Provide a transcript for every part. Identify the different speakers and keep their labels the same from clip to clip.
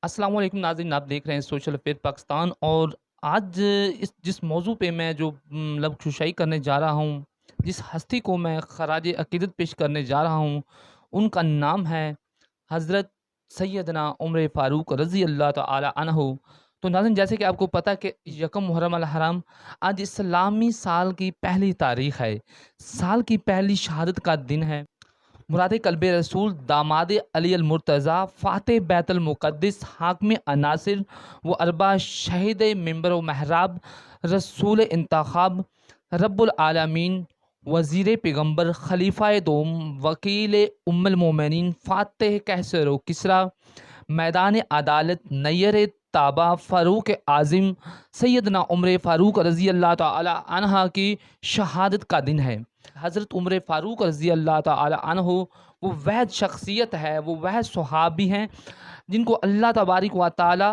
Speaker 1: السلام علیکم ناظرین، آپ دیکھ رہے ہیں سوشل افیئر پاکستان، اور آج جس موضوع پہ میں مطلب کشائی کرنے جا رہا ہوں، جس ہستی کو میں خراج عقیدت پیش کرنے جا رہا ہوں، ان کا نام ہے حضرت سیدنا عمر فاروق رضی اللہ تعالی عنہ۔ تو ناظرین، جیسے کہ آپ کو پتہ کہ یکم محرم الحرام آج اسلامی سال کی پہلی تاریخ ہے، سال کی پہلی شہادت کا دن ہے۔ مراد قلب رسول داماد علی المرتضیٰ فاتح بیت المقدس حاکم عناصر و اربا شہید ممبر و محراب رسول انتخاب رب العالمین وزیر پیغمبر خلیفہ دوم وکیل ام المومنین فاتح کیسر و کسرا میدان عدالت نیر تابہ فاروق اعظم سیدنا عمر فاروق رضی اللہ تعالی عنہ کی شہادت کا دن ہے۔ حضرت عمر فاروق رضی اللہ تعالی عنہ وہ شخصیت ہے، وہ صحابی ہیں جن کو اللہ تبارک و تعالی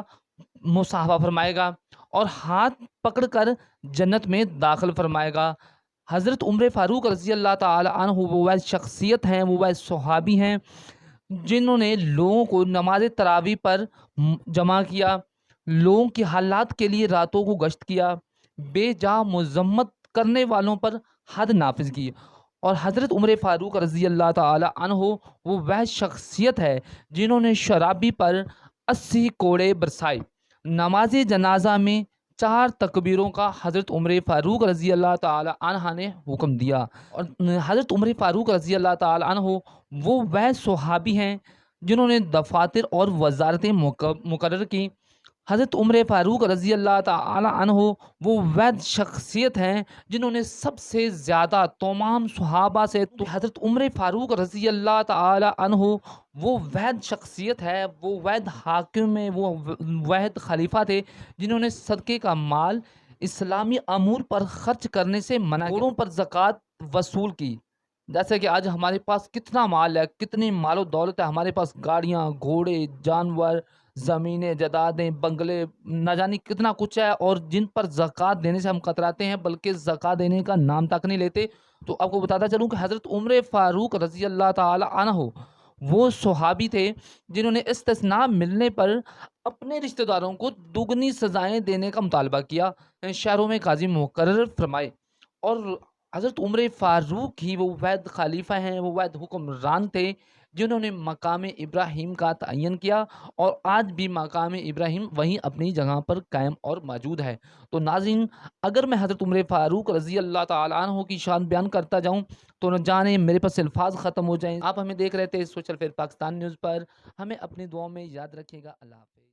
Speaker 1: مصاحبہ فرمائے گا اور ہاتھ پکڑ کر جنت میں داخل فرمائے گا۔ حضرت عمر فاروق رضی اللہ تعالی عنہ وہ شخصیت ہیں، وہ صحابی ہیں جنہوں نے لوگوں کو نماز تراویح پر جمع کیا، لوگوں کی حالات کے لیے راتوں کو گشت کیا، بے جا مذمت کرنے والوں پر حد نافذ کی۔ اور حضرت عمر فاروق رضی اللہ تعالی عنہ وہ شخصیت ہے جنہوں نے شرابی پر 80 کوڑے برسائے۔ نماز جنازہ میں 4 تکبیروں کا حضرت عمر فاروق رضی اللہ تعالی عنہ نے حکم دیا۔ اور حضرت عمر فاروق رضی اللہ تعالی عنہ وہ صحابی ہیں جنہوں نے دفاتر اور وزارتیں مقرر کی۔ حضرت عمر فاروق رضی اللہ تعالی عنہ وہ شخصیت ہیں جنہوں نے سب سے زیادہ تمام صحابہ سے حضرت عمر فاروق رضی اللہ تعالی عنہ وہ شخصیت ہے، وہ حاکم ہے، وہ خلیفہ تھے جنہوں نے صدقے کا مال اسلامی امور پر خرچ کرنے سے منع کیا، گھوڑوں پر زکوٰۃ وصول کی۔ جیسے کہ آج ہمارے پاس کتنا مال ہے، کتنی مال و دولت ہے، ہمارے پاس گاڑیاں، گھوڑے، جانور، زمینیں، جائیدادیں، بنگلے، نہ جانے کتنا کچھ ہے، اور جن پر زکوٰۃ دینے سے ہم کتراتے ہیں بلکہ زکوٰۃ دینے کا نام تک نہیں لیتے۔ تو آپ کو بتاتا چلوں کہ حضرت عمر فاروق رضی اللہ تعالی عنہ وہ صحابی تھے جنہوں نے استثناء ملنے پر اپنے رشتہ داروں کو دگنی سزائیں دینے کا مطالبہ کیا، شہروں میں قاضی مقرر فرمائے۔ اور حضرت عمر فاروق ہی وہ خلیفہ ہیں، وہ حکمران تھے جنہوں نے مقام ابراہیم کا تعین کیا، اور آج بھی مقام ابراہیم وہیں اپنی جگہ پر قائم اور موجود ہے۔ تو ناظرین، اگر میں حضرت عمر فاروق رضی اللہ تعالی عنہ کی شان بیان کرتا جاؤں تو نہ جانے میرے پاس الفاظ ختم ہو جائیں۔ آپ ہمیں دیکھ رہے تھے سوشل فیئر پاکستان نیوز پر، ہمیں اپنی دعاؤں میں یاد رکھیے گا۔ اللہ حافظ۔